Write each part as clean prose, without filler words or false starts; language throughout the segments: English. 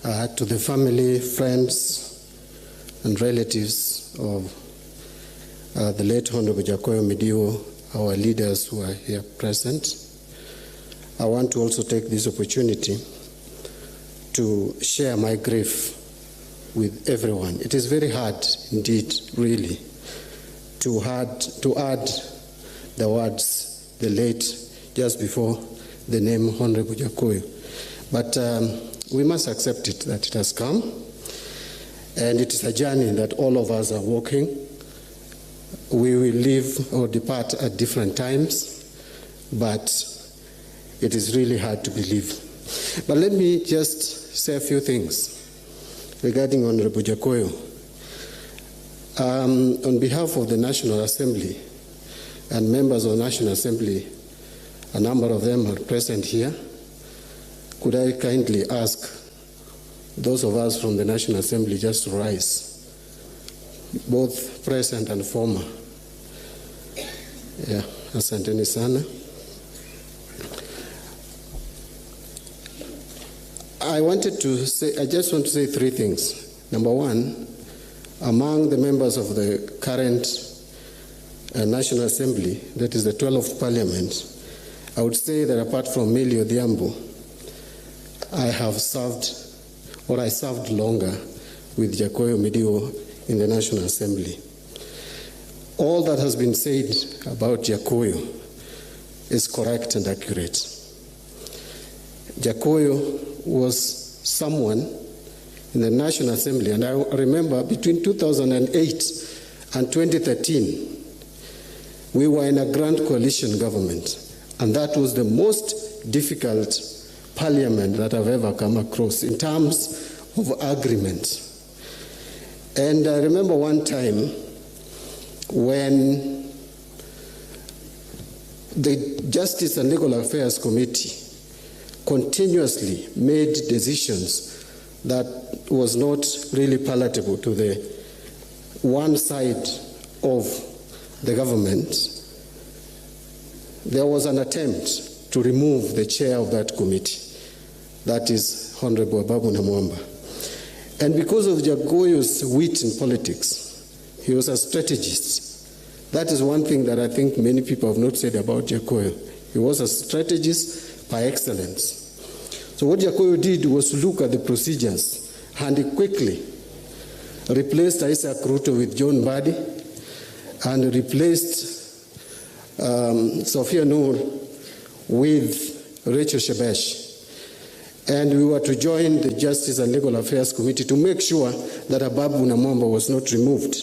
to the family, friends, and relatives of the late Honorable Jakoyo Midiwo, our leaders who are here present. I want to also take this opportunity to share my grief with everyone. It is very hard indeed, really, to add the words, the late, just before the name Honorable Jakoyo. But we must accept it, that it has come, and it is a journey that all of us are walking. We will live or depart at different times, but it is really hard to believe. But let me just say a few things regarding Honorable Jakoyo. On behalf of the National Assembly and members of the National Assembly, a number of them are present here. Could I kindly ask those of us from the National Assembly just to rise, both present and former. Yeah, asanteni sana. I just want to say three things. Number one, among the members of the current National Assembly, that is the 12th Parliament, I would say that apart from Millie Odhiambo, I served longer with Jakoyo Midiwo in the National Assembly. All that has been said about Jakoyo is correct and accurate. Jakoyo was someone in the National Assembly, and I remember between 2008 and 2013, we were in a grand coalition government, and that was the most difficult parliament that I've ever come across in terms of agreement. And I remember one time when the Justice and Legal Affairs Committee continuously made decisions that was not really palatable to the one side of the government, there was an attempt to remove the chair of that committee, that is Honorable Ababu Namwamba. And because of Jakoyo's wit in politics, he was a strategist. That is one thing that I think many people have not said about Jakoyo. He was a strategist by excellence. So what Jakoyo did was look at the procedures, and he quickly replaced Isaac Ruto with John Mbadi and replaced Sophia Noor with Rachel Shebesh. And we were to join the Justice and Legal Affairs Committee to make sure that Ababu Namwamba was not removed.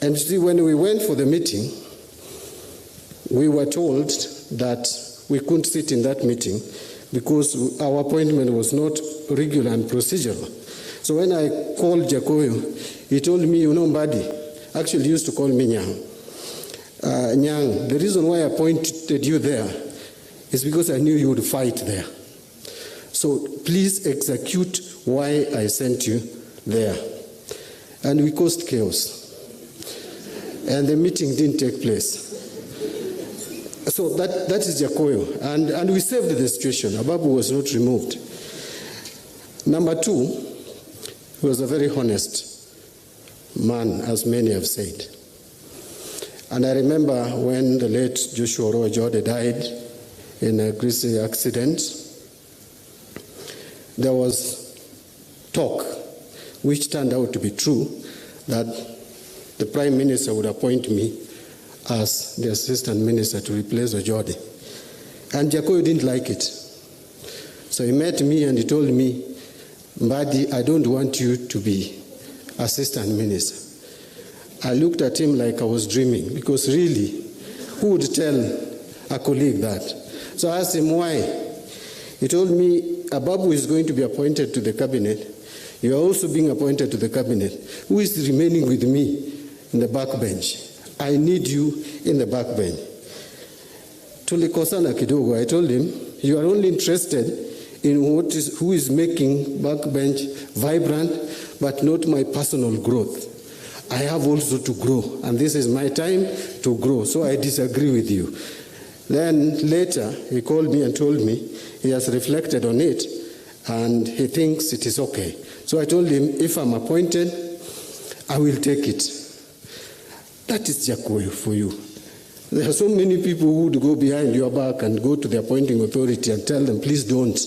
And see, when we went for the meeting, we were told that we couldn't sit in that meeting because our appointment was not regular and procedural. So when I called Jakoyo, he told me, you know, Mbadi, actually used to call me Nyang. Nyang, the reason why I appointed you there is because I knew you would fight there. So please execute why I sent you there. And we caused chaos. And the meeting didn't take place. So that is Jakoyo. And we saved the situation. Ababu was not removed. Number two, he was a very honest man, as many have said. And I remember when the late Joshua Ojode died in a grisly accident, there was talk, which turned out to be true, that the Prime Minister would appoint me as the Assistant Minister to replace Ojode. And Jakoyo didn't like it. So he met me and he told me, Mbadi, I don't want you to be Assistant Minister. I looked at him like I was dreaming, because really, who would tell a colleague that? So I asked him why. He told me, Ababu is going to be appointed to the cabinet. You are also being appointed to the cabinet. Who is remaining with me in the backbench? I need you in the backbench. Tulikosana kidogo. I told him, you are only interested in who is making backbench vibrant, but not my personal growth. I have also to grow, and this is my time to grow, so I disagree with you. Then later, he called me and told me he has reflected on it, and he thinks it is okay. So I told him, if I'm appointed, I will take it. That is Jakoyo for you. There are so many people who would go behind your back and go to the appointing authority and tell them, please don't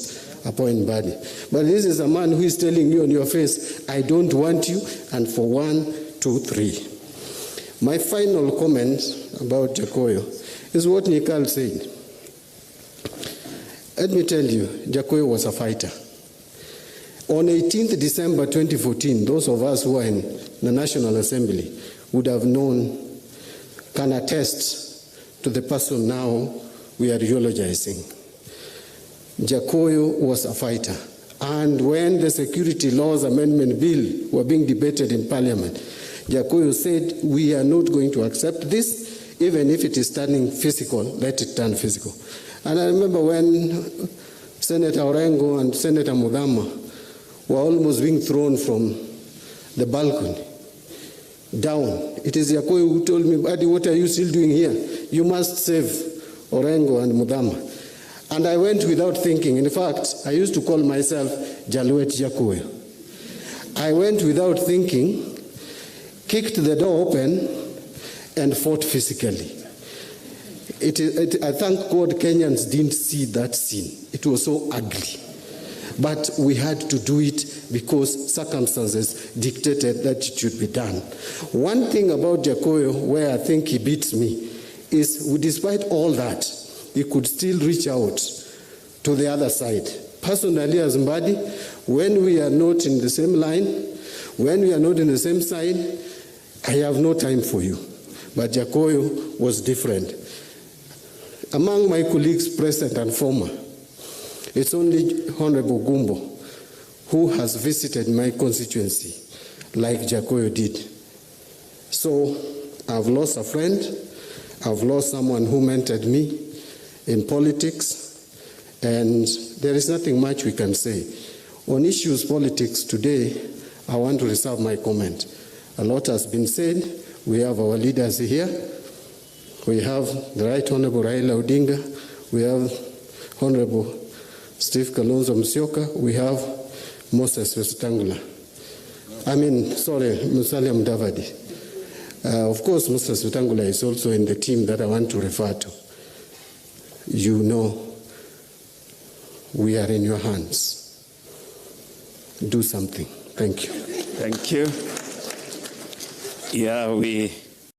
appoint Mbadi. But this is a man who is telling you on your face, I don't want you, and for 1, 2, 3. My final comment about Jakoyo is what Nikal said. Let me tell you, Jakoyo was a fighter. On 18th December 2014, those of us who are in the National Assembly would have known, can attest to the person now we are eulogizing. Jakoyo was a fighter. And when the Security Laws Amendment Bill were being debated in Parliament, Jakoyo said, we are not going to accept this, even if it is turning physical, let it turn physical. And I remember when Senator Orengo and Senator Mudavadi were almost being thrown from the balcony down. It is Jakoyo who told me, Mbadi, what are you still doing here? You must save Orengo and Mudavadi. And I went without thinking. In fact, I used to call myself Jaluet Jakoyo. I went without thinking, kicked the door open, and fought physically. I thank God Kenyans didn't see that scene. It was so ugly. But we had to do it because circumstances dictated that it should be done. One thing about Jakoyo, where I think he beats me, is despite all that, he could still reach out to the other side. Personally, as Mbadi, when we are not in the same line, when we are not in the same side, I have no time for you. But Jakoyo was different. Among my colleagues, present and former, it's only Honorable Gumbo who has visited my constituency like Jakoyo did. So I've lost a friend. I've lost someone who mentored me in politics, and there is nothing much we can say. On issues politics today, I want to reserve my comment. A lot has been said. We have our leaders here. We have the Right Honorable Raila Odinga. We have Honorable Steve Kalonzo Musyoka. We have Moses Musalia. Musalia Mudavadi. Of course, Moses Musalia is also in the team that I want to refer to. You know, we are in your hands. Do something. Thank you. Thank you. Yeah, we